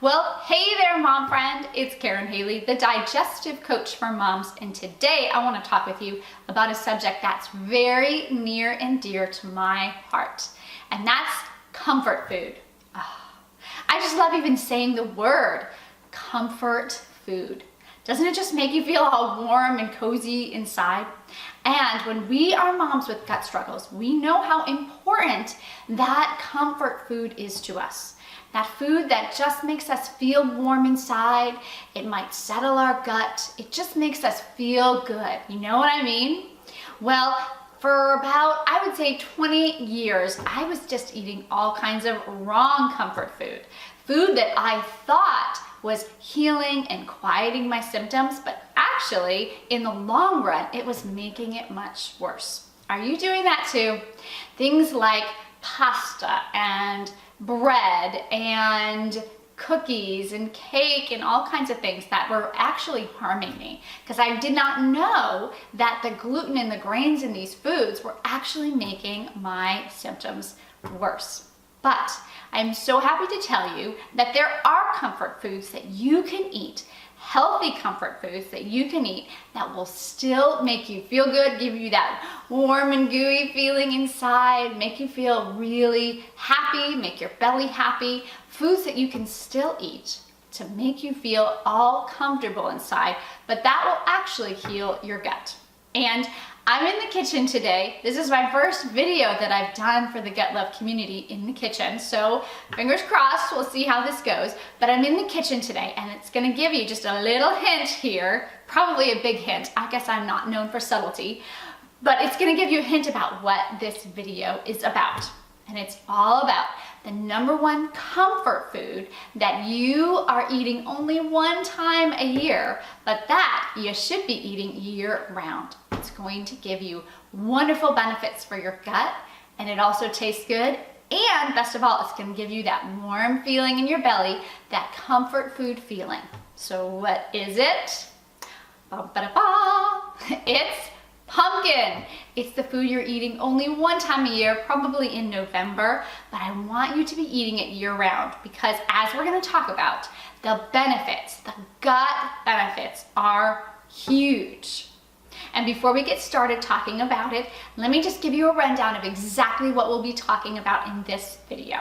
Well, hey there, mom friend. It's Karen Haley, the digestive coach for moms, and today I want to talk with you about a subject that's very near and dear to my heart, and that's comfort food. I just love even saying the word comfort food. Doesn't it just make you feel all warm and cozy inside? And when we are moms with gut struggles, we know how important that comfort food is to us. That food that just makes us feel warm inside. It might settle our gut. It just makes us feel good. You know what I mean? Well, for about, I would say 20 years, I was just eating all kinds of wrong comfort food. Food that I thought was healing and quieting my symptoms, but actually, in the long run, it was making it much worse. Are you doing that too? Things like pasta and bread and cookies and cake and all kinds of things that were actually harming me because I did not know that the gluten and the grains in these foods were actually making my symptoms worse. But I'm so happy to tell you that there are comfort foods that you can eat, healthy comfort foods that you can eat that will still make you feel good, give you that warm and gooey feeling inside, make you feel really happy, make your belly happy. Foods that you can still eat to make you feel all comfortable inside, but that will actually heal your gut. And I'm in the kitchen today. This is my first video that I've done for the Gut Love community in the kitchen. So fingers crossed, we'll see how this goes. But I'm in the kitchen today and it's gonna give you just a little hint here, probably a big hint. I guess I'm not known for subtlety, but it's gonna give you a hint about what this video is about. And it's all about the #1 comfort food that you are eating only one time a year, but that you should be eating year round. It's going to give you wonderful benefits for your gut, and it also tastes good. And best of all, it's going to give you that warm feeling in your belly, that comfort food feeling. So what is it? Ba-ba-da-ba. It's pumpkin. It's the food you're eating only one time a year, probably in November, but I want you to be eating it year round because as we're going to talk about, the benefits, the gut benefits are huge. And before we get started talking about it, let me just give you a rundown of exactly what we'll be talking about in this video.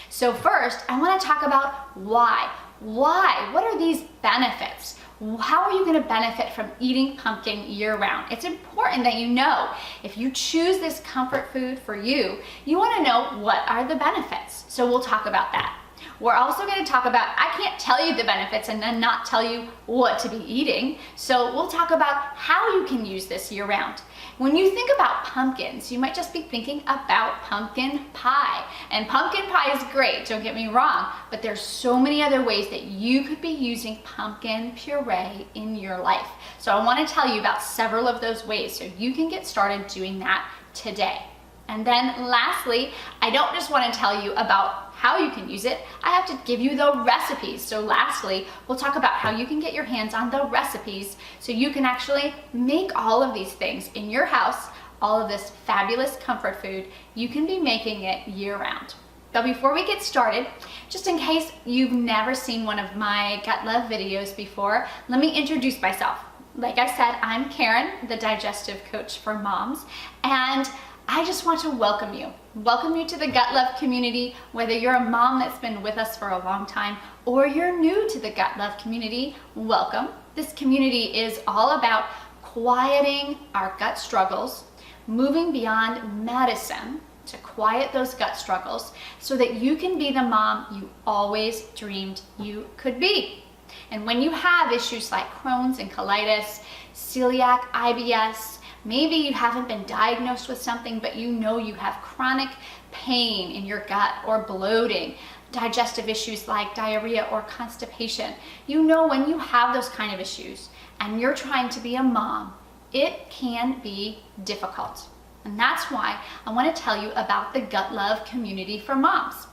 So first, I want to talk about why. Why? What are these benefits? How are you going to benefit from eating pumpkin year round? It's important that you know if you choose this comfort food for you, you want to know what are the benefits. So we'll talk about that. We're also going to talk about, I can't tell you the benefits and then not tell you what to be eating. So we'll talk about how you can use this year round. When you think about pumpkins, you might just be thinking about pumpkin pie. And pumpkin pie is great, don't get me wrong, but there's so many other ways that you could be using pumpkin puree in your life. So I want to tell you about several of those ways so you can get started doing that today. And then lastly, I don't just want to tell you about how you can use it, I have to give you the recipes. So lastly, we'll talk about how you can get your hands on the recipes so you can actually make all of these things in your house, all of this fabulous comfort food. You can be making it year round. But before we get started, just in case you've never seen one of my Gut Love videos before, let me introduce myself. Like I said, I'm Karen, the digestive coach for moms, and I just want to welcome you. Welcome you to the Gut Love community, whether you're a mom that's been with us for a long time or you're new to the Gut Love community, welcome. This community is all about quieting our gut struggles, moving beyond medicine to quiet those gut struggles so that you can be the mom you always dreamed you could be. And when you have issues like Crohn's and colitis, celiac, IBS, maybe you haven't been diagnosed with something, but you know you have chronic pain in your gut or bloating, digestive issues like diarrhea or constipation. You know when you have those kind of issues and you're trying to be a mom, it can be difficult. And that's why I want to tell you about the Gut Love community for moms.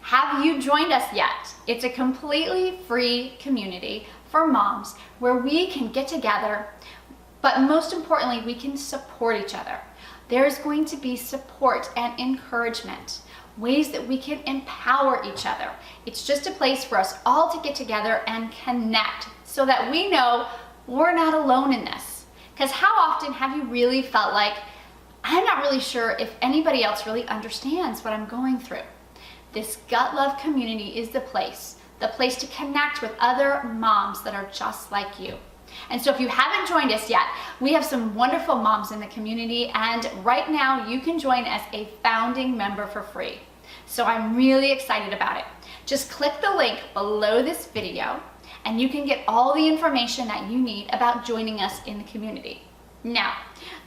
Have you joined us yet? It's a completely free community for moms where we can get together, but most importantly, we can support each other. There's going to be support and encouragement. ways that we can empower each other. It's just a place for us all to get together and connect so that we know we're not alone in this. Because how often have you really felt like, I'm not really sure if anybody else really understands what I'm going through? This Gut Love community is the place to connect with other moms that are just like you. And so if you haven't joined us yet, we have some wonderful moms in the community, and right now you can join as a founding member for free. So I'm really excited about it. Just click the link below this video and you can get all the information that you need about joining us in the community. Now,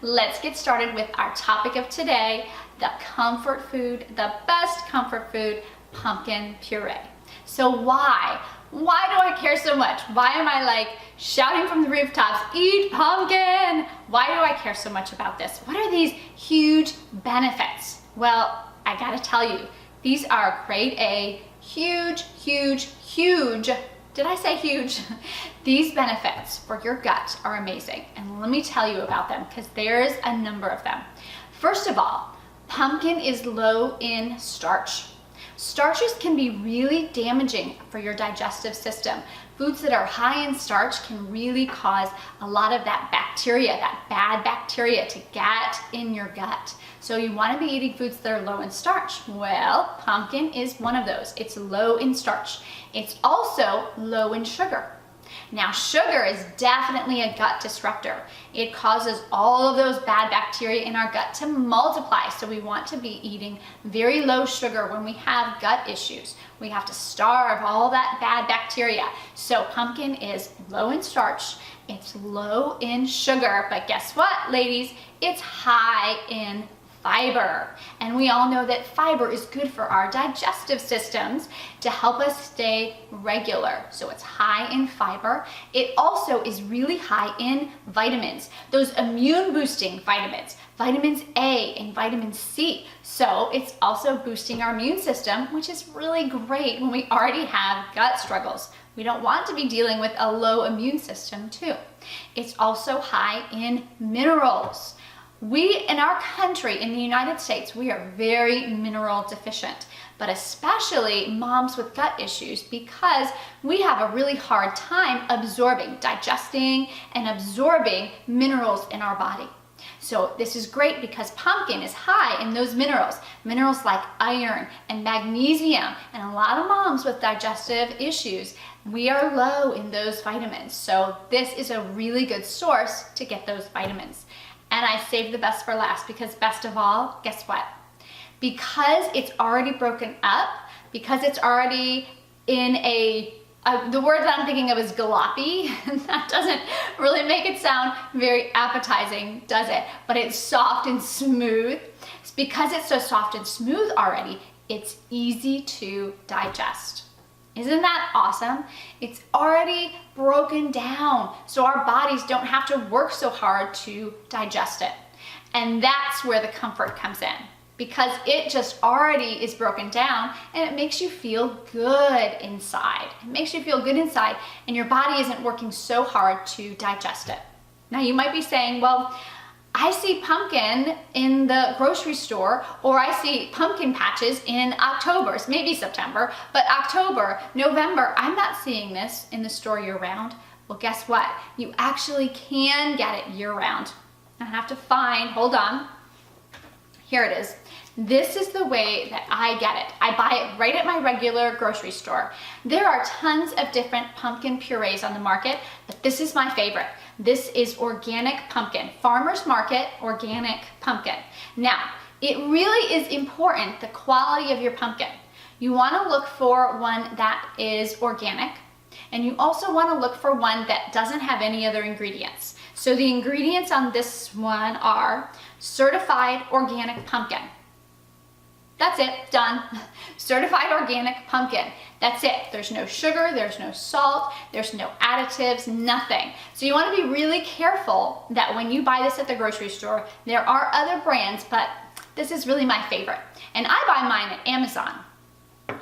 let's get started with our topic of today, the comfort food, the best comfort food, pumpkin puree. So why do I care so much? Why am I like shouting from the rooftops, eat pumpkin? Why do I care so much about this? What are these huge benefits? Well, I gotta tell you, these are grade A, huge. Did I say huge? These benefits for your gut are amazing, and let me tell you about them because there's a number of them. First of all, pumpkin is low in starch. Starches can be really damaging for your digestive system. Foods that are high in starch can really cause a lot of that bacteria, that bad bacteria, to get in your gut. So you want to be eating foods that are low in starch. Well, pumpkin is one of those. It's low in starch. It's also low in sugar. Now, sugar is definitely a gut disruptor. It causes all of those bad bacteria in our gut to multiply. So we want to be eating very low sugar when we have gut issues. We have to starve all that bad bacteria. So pumpkin is low in starch. It's low in sugar. But guess what, ladies? It's high in fiber. And we all know that fiber is good for our digestive systems to help us stay regular. So it's high in fiber. It also is really high in vitamins, those immune boosting vitamins, vitamins A and vitamin C. So it's also boosting our immune system, which is really great when we already have gut struggles. We don't want to be dealing with a low immune system too. It's also high in minerals. We, in our country, in the United States, we are very mineral deficient, but especially moms with gut issues, because we have a really hard time digesting and absorbing minerals in our body. So this is great because pumpkin is high in those minerals like iron and magnesium, and a lot of moms with digestive issues, we are low in those vitamins. So this is a really good source to get those vitamins. And I saved the best for last because best of all, guess what? Because it's already broken up, because it's already in the word that I'm thinking of is jalopy. That doesn't really make it sound very appetizing, does it? But it's soft and smooth. It's because it's so soft and smooth already, it's easy to digest. Isn't that awesome? It's already broken down, so our bodies don't have to work so hard to digest it. And that's where the comfort comes in, because it just already is broken down and it makes you feel good inside. It makes you feel good inside and your body isn't working so hard to digest it. Now you might be saying, well, I see pumpkin in the grocery store, or I see pumpkin patches in October, maybe September, but October, November, I'm not seeing this in the store year round. Well, guess what? You actually can get it year round. I have to hold on. Here it is. This is the way that I get it. I buy it right at my regular grocery store. There are tons of different pumpkin purees on the market, but this is my favorite. This is organic pumpkin, farmer's market organic pumpkin. Now, it really is important, the quality of your pumpkin. You want to look for one that is organic, and you also want to look for one that doesn't have any other ingredients. So the ingredients on this one are certified organic pumpkin. That's it, done. Certified organic pumpkin. That's it. There's no sugar, there's no salt, there's no additives, nothing. So you want to be really careful that when you buy this at the grocery store, there are other brands, but this is really my favorite. And I buy mine at Amazon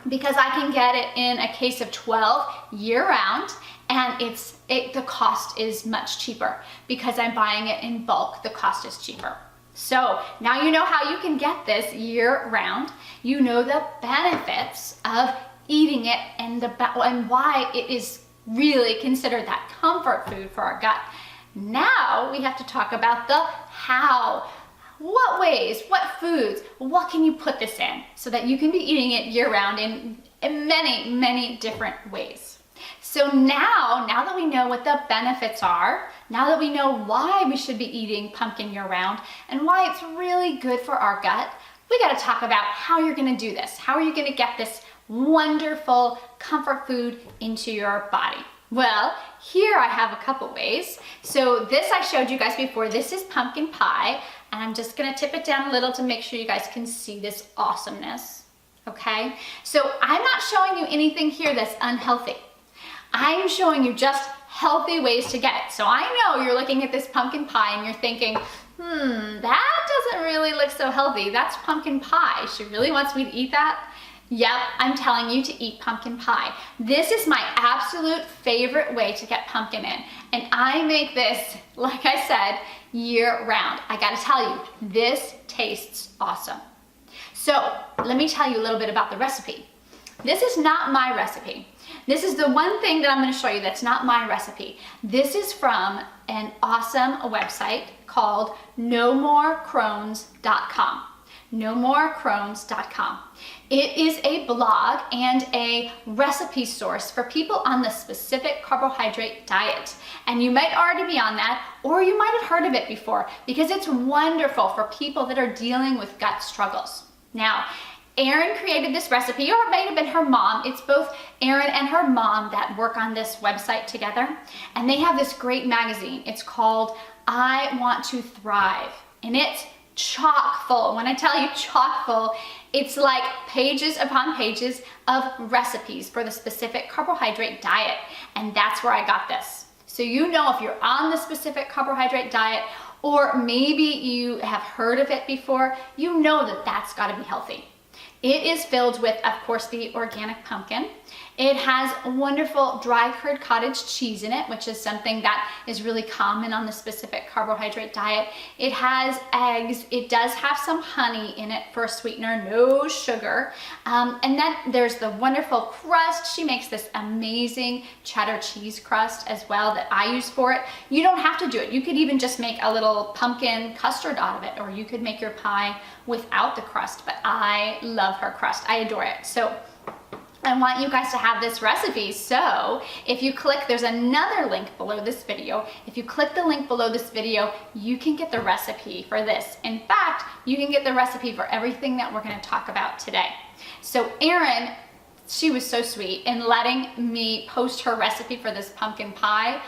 because I can get it in a case of 12 year round, and the cost is much cheaper because I'm buying it in bulk. The cost is cheaper. So now you know how you can get this year round. You know the benefits of eating it and why it is really considered that comfort food for our gut. Now we have to talk about the how. What ways, what foods, what can you put this in so that you can be eating it year round in many, many different ways. So now that we know what the benefits are, now that we know why we should be eating pumpkin year round and why it's really good for our gut, we got to talk about how you're going to do this. How are you going to get this wonderful comfort food into your body? Well, here I have a couple ways. So this I showed you guys before. This is pumpkin pie, and I'm just gonna tip it down a little to make sure you guys can see this awesomeness, okay? So I'm not showing you anything here that's unhealthy. I'm showing you just healthy ways to get it. So I know you're looking at this pumpkin pie and you're thinking, that doesn't really look so healthy. That's pumpkin pie. She really wants me to eat that? Yep, I'm telling you to eat pumpkin pie. This is my absolute favorite way to get pumpkin in. And I make this, like I said, year round. I gotta tell you, this tastes awesome. So let me tell you a little bit about the recipe. This is not my recipe. This is the one thing that I'm gonna show you that's not my recipe. This is from an awesome website called nomorechrohns.com. nomorechrohns.com. It is a blog and a recipe source for people on the specific carbohydrate diet. And you might already be on that, or you might have heard of it before, because it's wonderful for people that are dealing with gut struggles. Now, Erin created this recipe, or it might have been her mom. It's both Erin and her mom that work on this website together. And they have this great magazine. It's called I Want to Thrive. And it's chock full. When I tell you chock full, it's like pages upon pages of recipes for the specific carbohydrate diet. And that's where I got this. So you know if you're on the specific carbohydrate diet, or maybe you have heard of it before, you know that that's got to be healthy. It is filled with, of course, the organic pumpkin. It has wonderful dry cured cottage cheese in it, which is something that is really common on the specific carbohydrate diet. It has eggs. It does have some honey in it for a sweetener, no sugar. And then there's the wonderful crust. She makes this amazing cheddar cheese crust as well that I use for it. You don't have to do it. You could even just make a little pumpkin custard out of it, or you could make your pie without the crust, but I love her crust. I adore it. So I want you guys to have this recipe. So if you click, there's another link below this video. If you click the link below this video, you can get the recipe for this. In fact, you can get the recipe for everything that we're going to talk about today. So Erin, she was so sweet in letting me post her recipe for this pumpkin pie.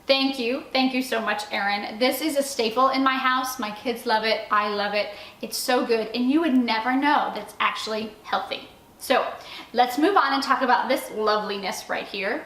Thank you so much, Erin. This is a staple in my house. My kids love it, I love it. It's so good, and you would never know that it's actually healthy. So let's move on and talk about this loveliness right here.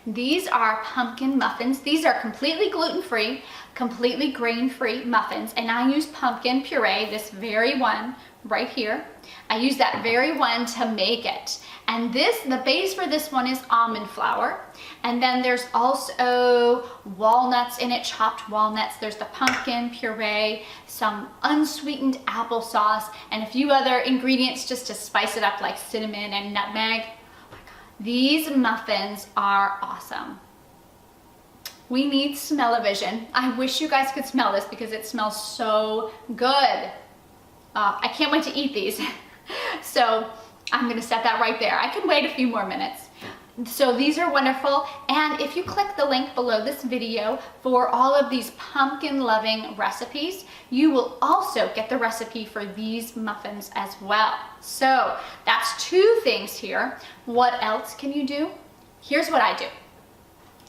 These are pumpkin muffins. These are completely gluten-free, completely grain-free muffins, and I use pumpkin puree, this very one right here. I use that very one to make it. And the base for this one is almond flour. And then there's also walnuts in it, chopped walnuts. There's the pumpkin puree, some unsweetened applesauce, and a few other ingredients just to spice it up, like cinnamon and nutmeg. Oh my God. These muffins are awesome. We need smell-o-vision. I wish you guys could smell this because it smells so good. I can't wait to eat these. So I'm gonna set that right there. I can wait a few more minutes. So these are wonderful, and if you click the link below this video for all of these pumpkin loving recipes, you will also get the recipe for these muffins as well. So that's 2 things here. What else can you do? Here's what I do.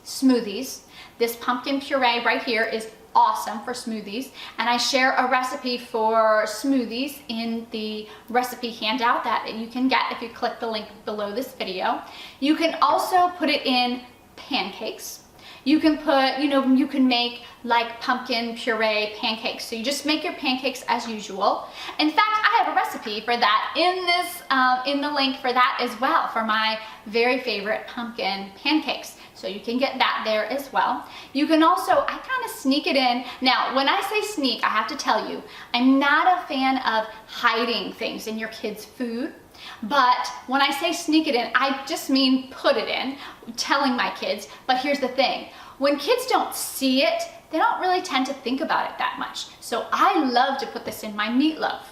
Smoothies. This pumpkin puree right here is awesome for smoothies, and I share a recipe for smoothies in the recipe handout that you can get if you click the link below this video. You can also put it in pancakes. You can put, you can make like pumpkin puree pancakes. So you just make your pancakes as usual. In fact, I have a recipe for that in the link for that as well, for my very favorite pumpkin pancakes. So you can get that there as well. You can also, I kind of sneak it in. Now, when I say sneak, I have to tell you, I'm not a fan of hiding things in your kids' food. But when I say sneak it in, I just mean put it in, telling my kids. But here's the thing, when kids don't see it, they don't really tend to think about it that much. So I love to put this in my meatloaf.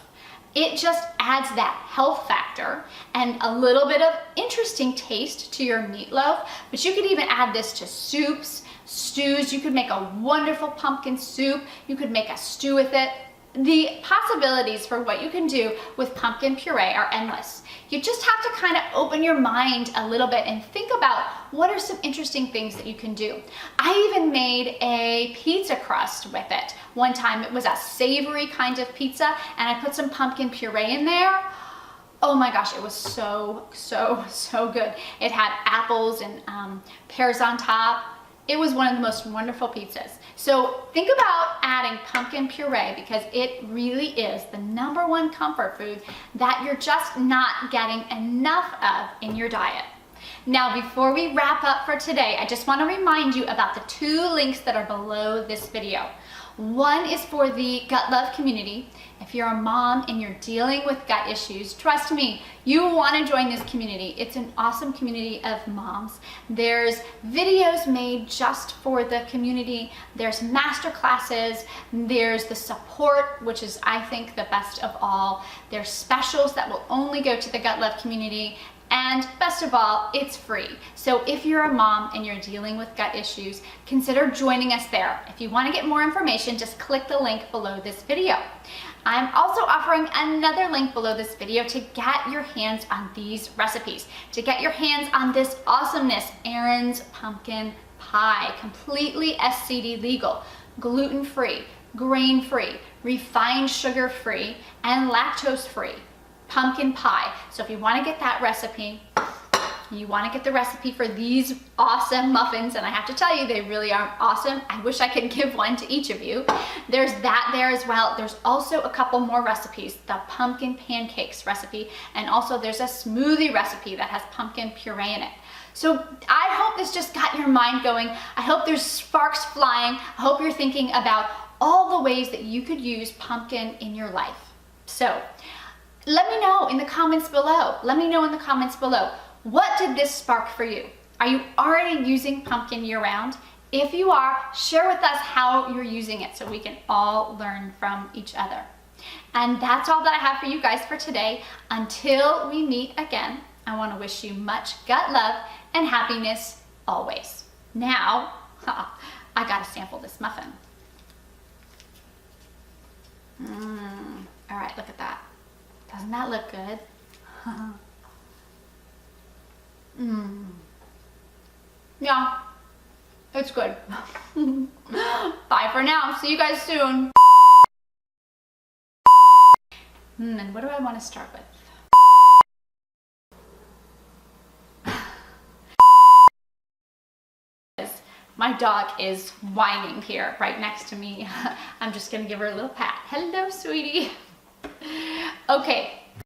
It just adds that health factor and a little bit of interesting taste to your meatloaf. But you could even add this to soups, stews. You could make a wonderful pumpkin soup. You could make a stew with it. The possibilities for what you can do with pumpkin puree are endless. You just have to kind of open your mind a little bit and think about what are some interesting things that you can do. I even made a pizza crust with it. One time it was a savory kind of pizza and I put some pumpkin puree in there. Oh my gosh, it was so good. It had apples and pears on top. It was one of the most wonderful pizzas. So think about adding pumpkin puree because it really is the #1 comfort food that you're just not getting enough of in your diet. Now, before we wrap up for today, I just want to remind you about the 2 links that are below this video. One is for the Gut Love community. If you're a mom and you're dealing with gut issues, trust me, you want to join this community. It's an awesome community of moms. There's videos made just for the community. There's master classes. There's the support, which is, I think, the best of all. There's specials that will only go to the Gut Love community. And best of all, it's free. So if you're a mom and you're dealing with gut issues, consider joining us there. If you want to get more information, just click the link below this video. I'm also offering another link below this video to get your hands on these recipes, to get your hands on this awesomeness, Erin's pumpkin pie, completely SCD legal, gluten-free, grain-free, refined sugar-free, and lactose-free pumpkin pie. So if you want to get that recipe, you want to get the recipe for these awesome muffins, and I have to tell you, they really are awesome. I wish I could give one to each of you. There's that there as well. There's also a couple more recipes, the pumpkin pancakes recipe, and also there's a smoothie recipe that has pumpkin puree in it. So I hope this just got your mind going. I hope there's sparks flying. I hope you're thinking about all the ways that you could use pumpkin in your life. So let me know in the comments below. Let me know in the comments below. What did this spark for you? Are you already using pumpkin year-round? If you are, share with us how you're using it so we can all learn from each other. And that's all that I have for you guys for today. Until we meet again, I want to wish you much gut love and happiness always. Now, I gotta sample this muffin. All right, look at that. Doesn't that look good? Yeah, it's good. Bye for now. See you guys soon. And what do I want to start with? My dog is whining here right next to me. I'm just gonna give her a little pat. Hello, sweetie. Okay,